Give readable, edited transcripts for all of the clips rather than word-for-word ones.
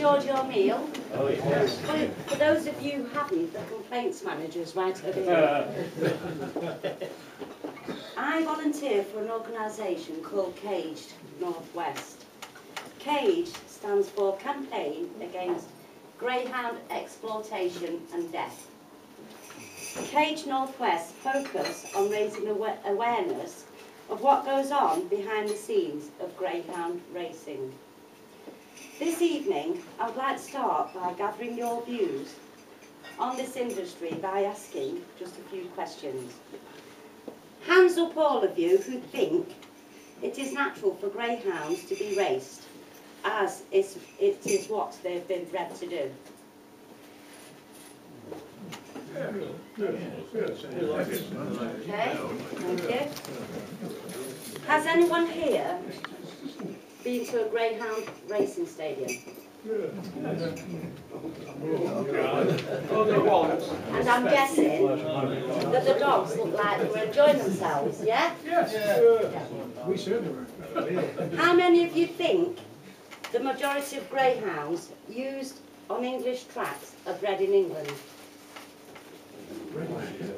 enjoyed your meal? Oh, yes. For those of you who haven't, the complaints manager's right over here. I volunteer for an organisation called Cagednw West. CAGE stands for Campaign Against Greyhound Exploitation and Death. Cagednw West focus on raising awareness of what goes on behind the scenes of greyhound racing. This evening, I would like to start by gathering your views on this industry by asking just a few questions. Hands up all of you who think it is natural for greyhounds to be raced, as it is what they've been bred to do. Okay, thank you. Has anyone here been to a greyhound racing stadium? And I'm guessing that the dogs look like they were enjoying themselves, yeah? Yes. Yeah. We certainly were. How many of you think the majority of greyhounds used on English tracks are bred in England?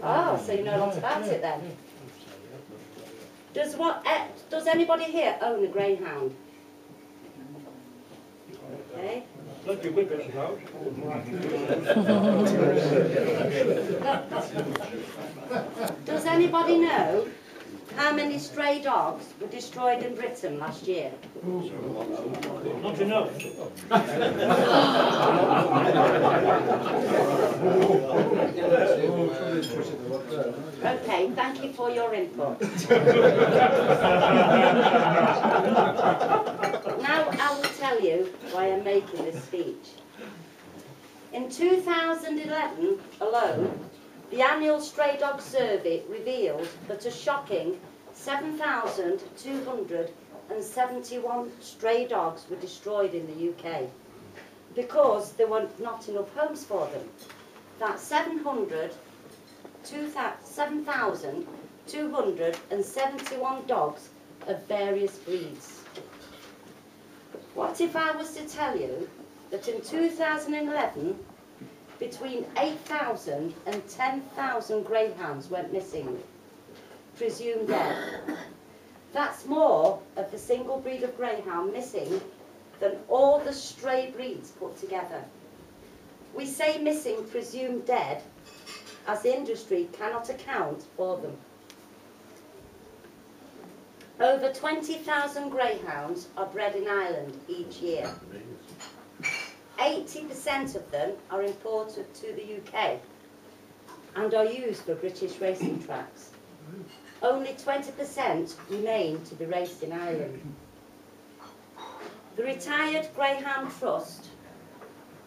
Oh, so you know lots about it then. Does anybody here own a greyhound? Okay. Does anybody know how many stray dogs were destroyed in Britain last year? Not enough. Okay, thank you for your input. Now I will tell you why I'm making this speech. In 2011 alone, the annual stray dog survey revealed that a shocking 7,271 stray dogs were destroyed in the UK because there were not enough homes for them. That's 7,271 dogs of various breeds. What if I was to tell you that in 2011, between 8,000 and 10,000 greyhounds went missing, presumed dead? That's more of the single breed of greyhound missing than all the stray breeds put together. We say missing, presumed dead, as the industry cannot account for them. Over 20,000 greyhounds are bred in Ireland each year. 80% of them are imported to the UK and are used for British racing tracks. Only 20% remain to be raced in Ireland. The Retired Greyhound Trust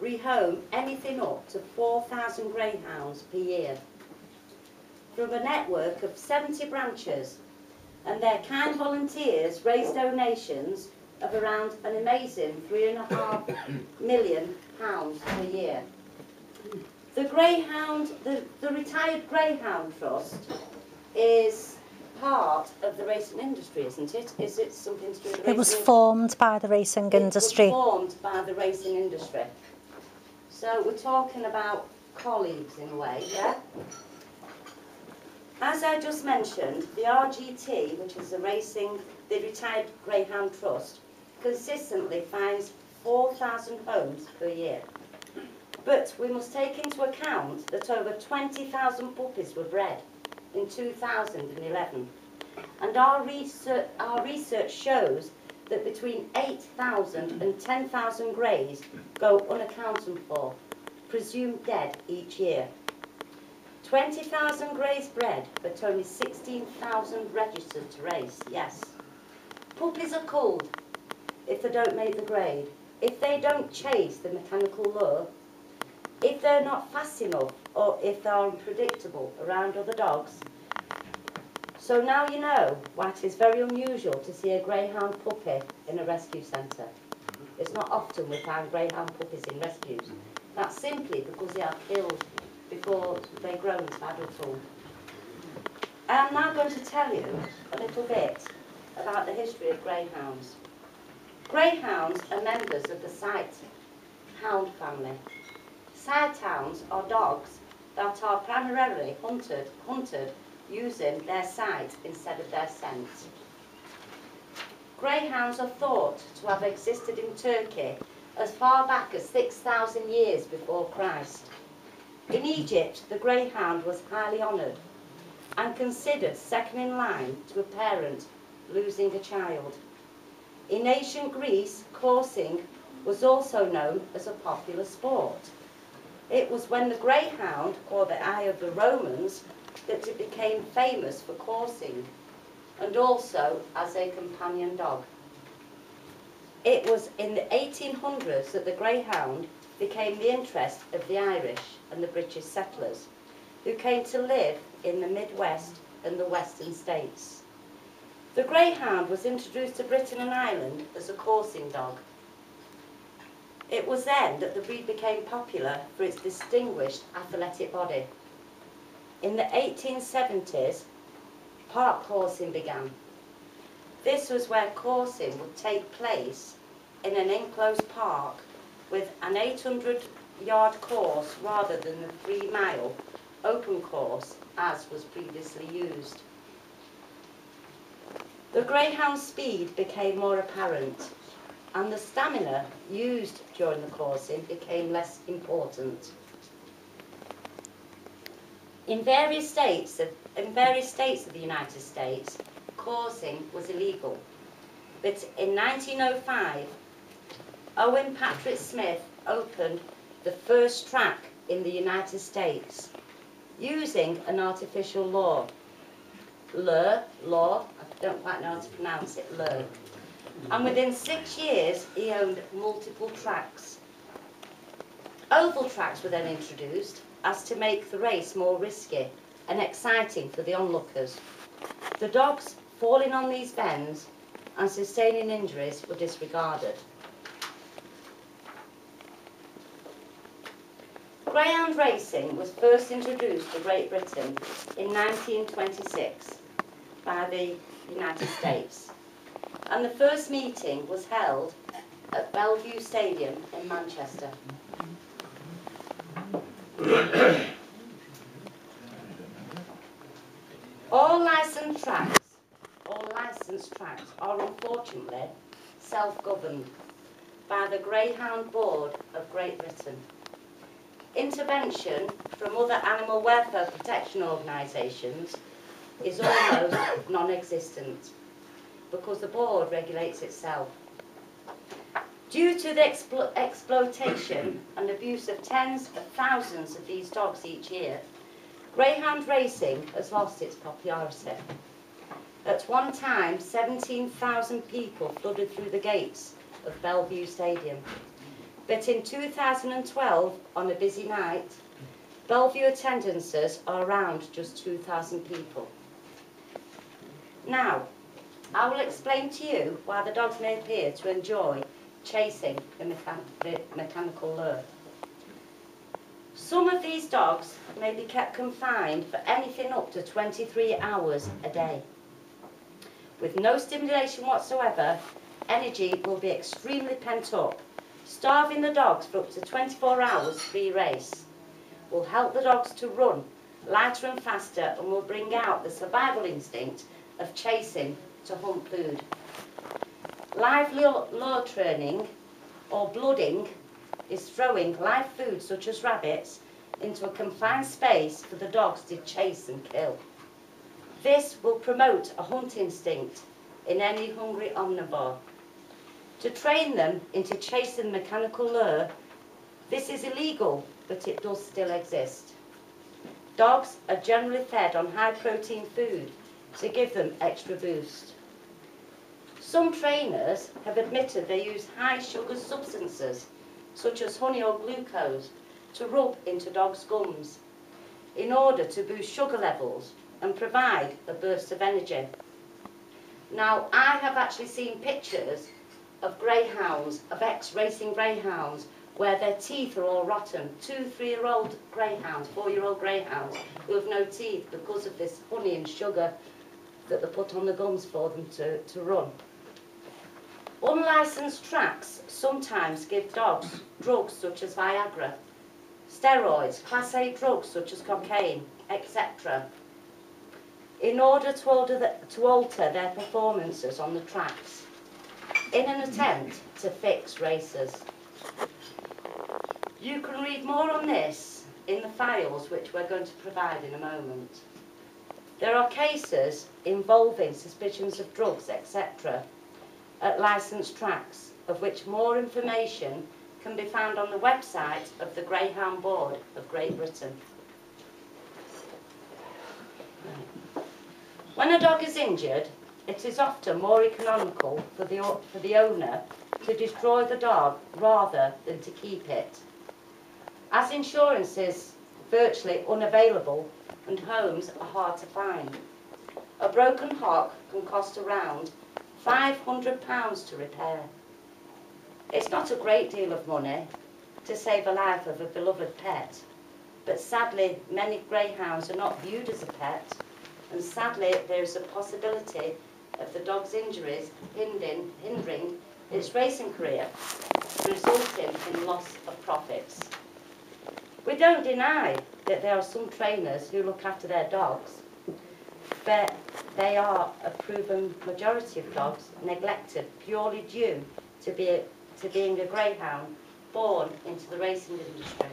rehome anything up to 4,000 greyhounds per year from a network of 70 branches, and their kind volunteers raise donations of around an amazing £3.5 million per year. The Retired Greyhound Trust is part of the racing industry, isn't it? Is it something to do with the racing? It was formed by the racing industry. It was formed by the racing industry. So we're talking about colleagues in a way, yeah? As I just mentioned, the RGT, which is the Retired Greyhound Trust, consistently finds 4,000 homes per year. But we must take into account that over 20,000 puppies were bred in 2011. And our research shows that between 8,000 and 10,000 greys go unaccounted for, presumed dead each year. 20,000 greys bred, but only 16,000 registered to race, yes. Puppies are culled if they don't make the grade, if they don't chase the mechanical lure, if they're not fast enough, or if they're unpredictable around other dogs. So now you know why it is very unusual to see a greyhound puppy in a rescue centre. It's not often we find greyhound puppies in rescues. That's simply because they are killed before they grow into adulthood. I'm now going to tell you a little bit about the history of greyhounds. Greyhounds are members of the sight hound family. Sight hounds are dogs that are primarily hunted using their sight instead of their scent. Greyhounds are thought to have existed in Turkey as far back as 6,000 years before Christ. In Egypt, the greyhound was highly honoured and considered second in line to a parent losing a child. In ancient Greece, coursing was also known as a popular sport. It was when the greyhound, or the eye of the Romans, that it became famous for coursing, and also as a companion dog. It was in the 1800s that the greyhound became the interest of the Irish and the British settlers, who came to live in the Midwest and the Western states. The greyhound was introduced to Britain and Ireland as a coursing dog. It was then that the breed became popular for its distinguished athletic body. In the 1870s, park coursing began. This was where coursing would take place in an enclosed park with an 800-yard course rather than the 3-mile open course as was previously used. The greyhound's speed became more apparent, and the stamina used during the coursing became less important. In various states of the United States, coursing was illegal. But in 1905, Owen Patrick Smith opened the first track in the United States using an artificial law. I don't quite know how to pronounce it, lure. And within 6 years, he owned multiple tracks. Oval tracks were then introduced as to make the race more risky and exciting for the onlookers. The dogs falling on these bends and sustaining injuries were disregarded. Greyhound racing was first introduced to Great Britain in 1926 by the United States, and the first meeting was held at Bellevue Stadium in Manchester. All licensed tracks are unfortunately self-governed by the Greyhound Board of Great Britain. Intervention from other animal welfare protection organisations is almost non-existent because the board regulates itself. Due to the exploitation and abuse of tens of thousands of these dogs each year, greyhound racing has lost its popularity. At one time, 17,000 people flooded through the gates of Bellevue Stadium. But in 2012, on a busy night, Bellevue attendances are around just 2,000 people. Now, I will explain to you why the dogs may appear to enjoy chasing the mechanical lure. Some of these dogs may be kept confined for anything up to 23 hours a day. With no stimulation whatsoever, energy will be extremely pent up. Starving the dogs for up to 24 hours pre-race will help the dogs to run lighter and faster and will bring out the survival instinct of chasing to hunt food. Live lure training or blooding is throwing live food such as rabbits into a confined space for the dogs to chase and kill. This will promote a hunt instinct in any hungry omnivore. To train them into chasing mechanical lure, this is illegal, but it does still exist. Dogs are generally fed on high-protein food to give them extra boost. Some trainers have admitted they use high-sugar substances, such as honey or glucose, to rub into dogs' gums in order to boost sugar levels and provide a burst of energy. Now, I have actually seen pictures of greyhounds, of ex-racing greyhounds, where their teeth are all rotten. 2-3-year-old greyhounds, 4-year-old greyhounds, who have no teeth because of this honey and sugar that they put on the gums for them to run. Unlicensed tracks sometimes give dogs drugs such as Viagra, steroids, Class A drugs such as cocaine, etc., in order to alter their performances on the tracks, in an attempt to fix racers. You can read more on this in the files which we're going to provide in a moment. There are cases involving suspicions of drugs, etc., at licensed tracks, of which more information can be found on the website of the Greyhound Board of Great Britain. When a dog is injured, it is often more economical for the owner to destroy the dog rather than to keep it, as insurance is virtually unavailable and homes are hard to find. A broken hock can cost around £500 to repair. It's not a great deal of money to save a life of a beloved pet, but sadly many greyhounds are not viewed as a pet, and sadly there is a possibility of the dog's injuries hindering its racing career, resulting in loss of profits. We don't deny that there are some trainers who look after their dogs, but they are a proven majority of dogs neglected purely due to being a greyhound born into the racing industry.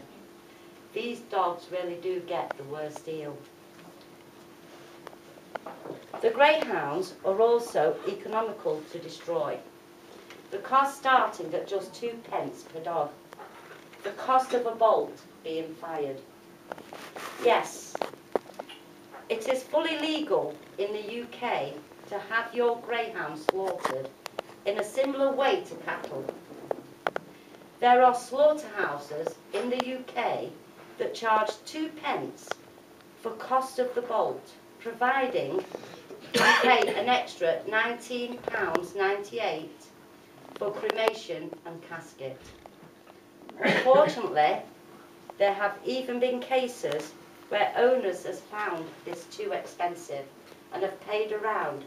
These dogs really do get the worst deal. The greyhounds are also economical to destroy, the cost starting at just 2p per dog, the cost of a bolt being fired. Yes, it is fully legal in the UK to have your greyhound slaughtered in a similar way to cattle. There are slaughterhouses in the UK that charge 2p for cost of the bolt, providing you pay an extra £19.98 for cremation and casket. Unfortunately, there have even been cases where owners have found this too expensive and have paid around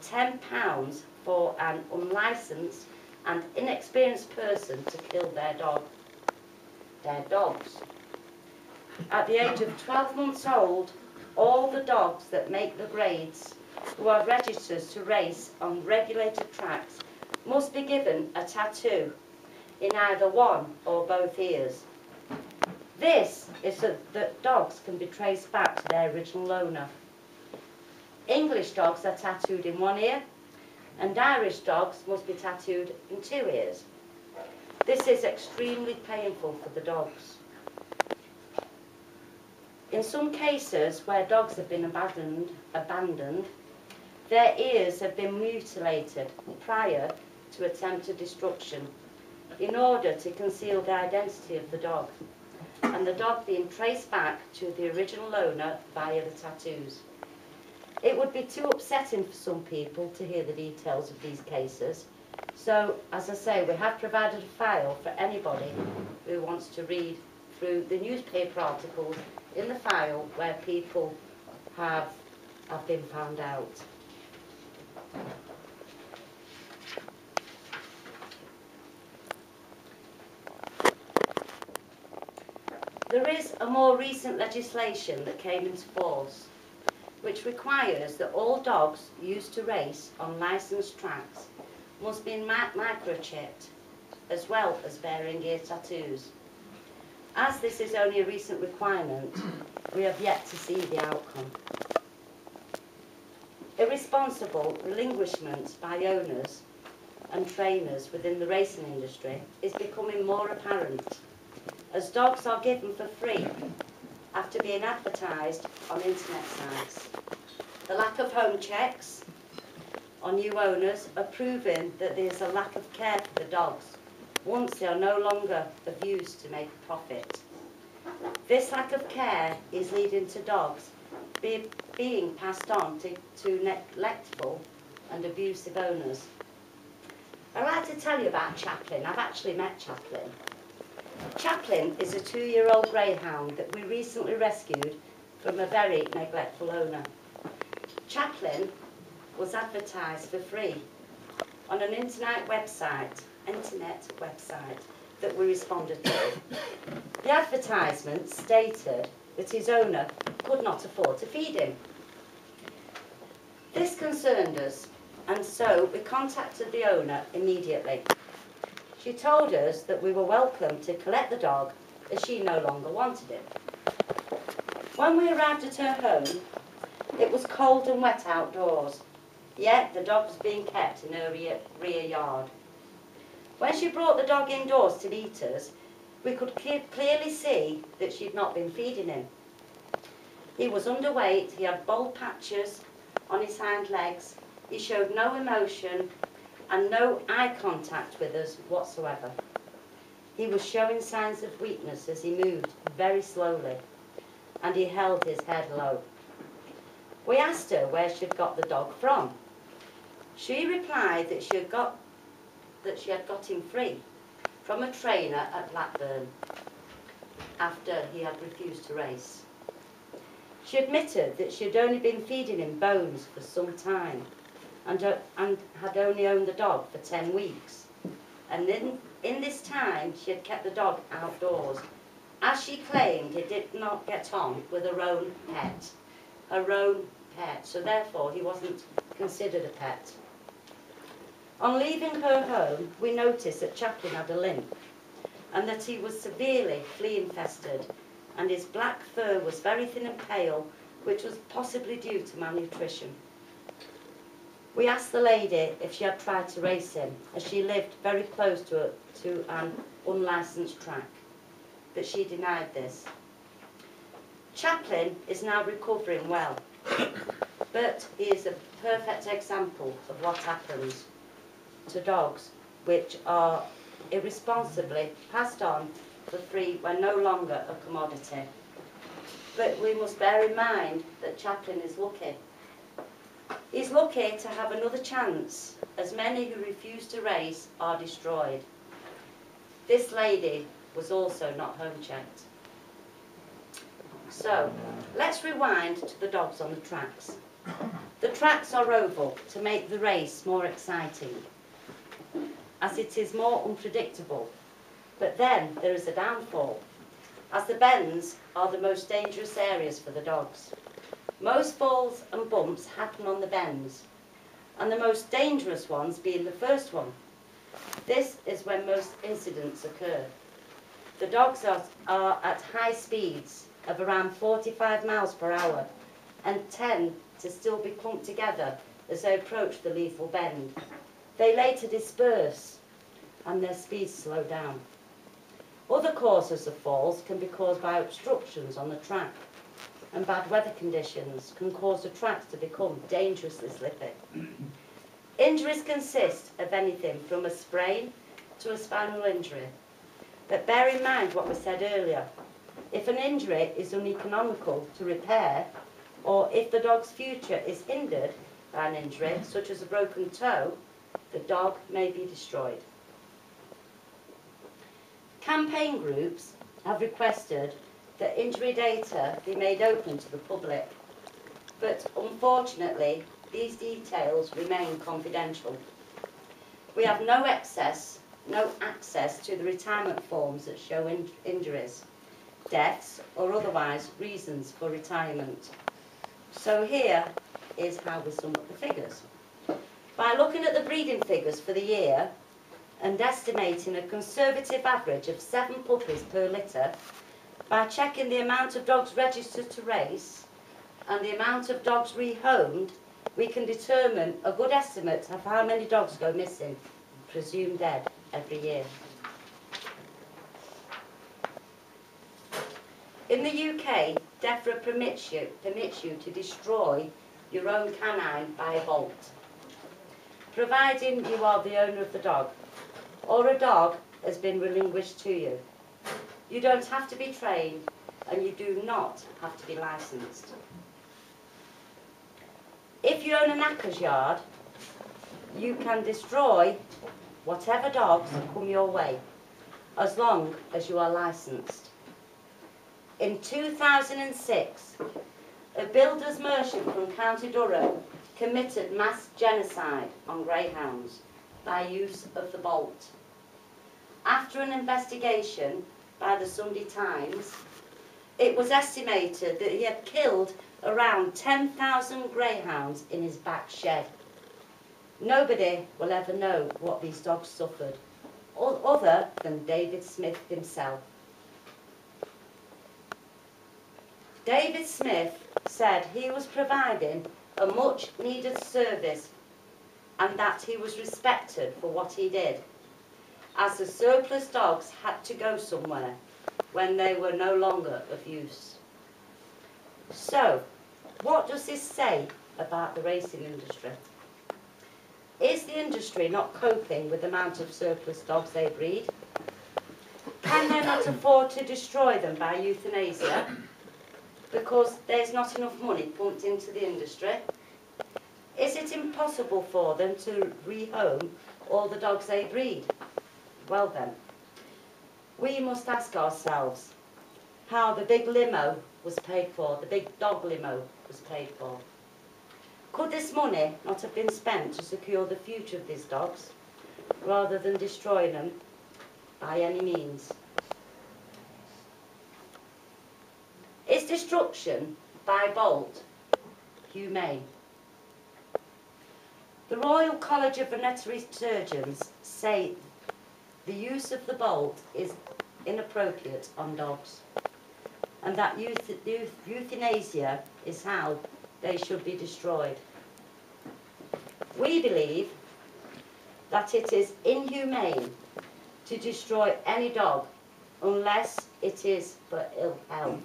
£10 for an unlicensed and inexperienced person to kill their dogs. At the age of 12 months old, all the dogs that make the grades who are registered to race on regulated tracks must be given a tattoo in either one or both ears. This is so that dogs can be traced back to their original owner. English dogs are tattooed in one ear, and Irish dogs must be tattooed in 2 ears. This is extremely painful for the dogs. In some cases where dogs have been abandoned, their ears have been mutilated prior to attempted destruction in order to conceal the identity of the dog, and the dog being traced back to the original owner via the tattoos. It would be too upsetting for some people to hear the details of these cases, so as I say, we have provided a file for anybody who wants to read through the newspaper articles in the file where people have been found out. There is a more recent legislation that came into force which requires that all dogs used to race on licensed tracks must be microchipped, as well as bearing ear tattoos. As this is only a recent requirement, we have yet to see the outcome. Irresponsible relinquishment by owners and trainers within the racing industry is becoming more apparent, as dogs are given for free after being advertised on internet sites. The lack of home checks on new owners are proving that there is a lack of care for the dogs once they are no longer of use to make a profit. This lack of care is leading to dogs being passed on to neglectful and abusive owners. I'd like to tell you about Chaplin. I've actually met Chaplin. Chaplin is a 2-year-old greyhound that we recently rescued from a very neglectful owner. Chaplin was advertised for free on an internet website that we responded to. The advertisement stated that his owner could not afford to feed him. This concerned us, and so we contacted the owner immediately. She told us that we were welcome to collect the dog as she no longer wanted him. When we arrived at her home, it was cold and wet outdoors, yet the dog was being kept in her rear yard. When she brought the dog indoors to meet us, we could clearly see that she had not been feeding him. He was underweight, he had bald patches on his hind legs, he showed no emotion and no eye contact with us whatsoever. He was showing signs of weakness as he moved very slowly, and he held his head low. We asked her where she had got the dog from. She replied that she had got him free from a trainer at Blackburn after he had refused to race. She admitted that she had only been feeding him bones for some time and had only owned the dog for 10 weeks. And in this time, she had kept the dog outdoors. As she claimed, he did not get on with her own pet, so therefore he wasn't considered a pet. On leaving her home, we noticed that Chaplin had a limp and that he was severely flea infested, and his black fur was very thin and pale, which was possibly due to malnutrition. We asked the lady if she had tried to race him, as she lived very close to an unlicensed track, but she denied this. Chaplin is now recovering well, but he is a perfect example of what happens to dogs which are irresponsibly passed on for free when no longer a commodity. But we must bear in mind that Chaplin is lucky. He's lucky to have another chance, as many who refuse to race are destroyed. This lady was also not home checked. So, let's rewind to the dogs on the tracks. The tracks are oval to make the race more exciting, as it is more unpredictable. But then there is a downfall, as the bends are the most dangerous areas for the dogs. Most falls and bumps happen on the bends, and the most dangerous ones being the first one. This is when most incidents occur. The dogs are at high speeds of around 45 miles per hour and tend to still be clumped together as they approach the lethal bend. They later disperse and their speeds slow down. Other causes of falls can be caused by obstructions on the track, and bad weather conditions can cause the tracks to become dangerously slippy. Injuries consist of anything from a sprain to a spinal injury. But bear in mind what was said earlier. If an injury is uneconomical to repair, or if the dog's future is hindered by an injury, such as a broken toe, the dog may be destroyed. Campaign groups have requested that injury data be made open to the public, but unfortunately these details remain confidential. We have no access to the retirement forms that show injuries, deaths or otherwise reasons for retirement. So here is how we sum up the figures. By looking at the breeding figures for the year and estimating a conservative average of 7 puppies per litter, by checking the amount of dogs registered to race and the amount of dogs rehomed, we can determine a good estimate of how many dogs go missing, presumed dead, every year. In the UK, DEFRA permits you to destroy your own canine by a bolt, providing you are the owner of the dog, or a dog has been relinquished to you. You don't have to be trained, and you do not have to be licensed. If you own a knacker's yard, you can destroy whatever dogs come your way, as long as you are licensed. In 2006, a builder's merchant from County Durham committed mass genocide on greyhounds by use of the bolt. After an investigation by the Sunday Times, it was estimated that he had killed around 10,000 greyhounds in his back shed. Nobody will ever know what these dogs suffered, other than David Smith himself. David Smith said he was providing a much needed service and that he was respected for what he did, as the surplus dogs had to go somewhere when they were no longer of use. So, what does this say about the racing industry? Is the industry not coping with the amount of surplus dogs they breed? Can they not afford to destroy them by euthanasia because there's not enough money pumped into the industry? Is it impossible for them to rehome all the dogs they breed? Well then, we must ask ourselves how the big limo was paid for, the big dog limo was paid for. Could this money not have been spent to secure the future of these dogs, rather than destroying them by any means? Is destruction by bolt humane? The Royal College of Veterinary Surgeons say the use of the bolt is inappropriate on dogs, and that euthanasia is how they should be destroyed. We believe that it is inhumane to destroy any dog unless it is for ill health.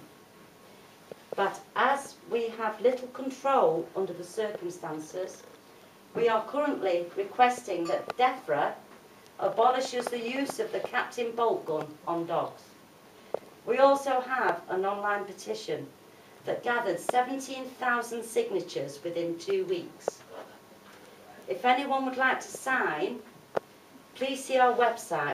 But as we have little control under the circumstances, we are currently requesting that DEFRA abolishes the use of the captain bolt gun on dogs. We also have an online petition that gathered 17,000 signatures within 2 weeks. If anyone would like to sign, please see our website.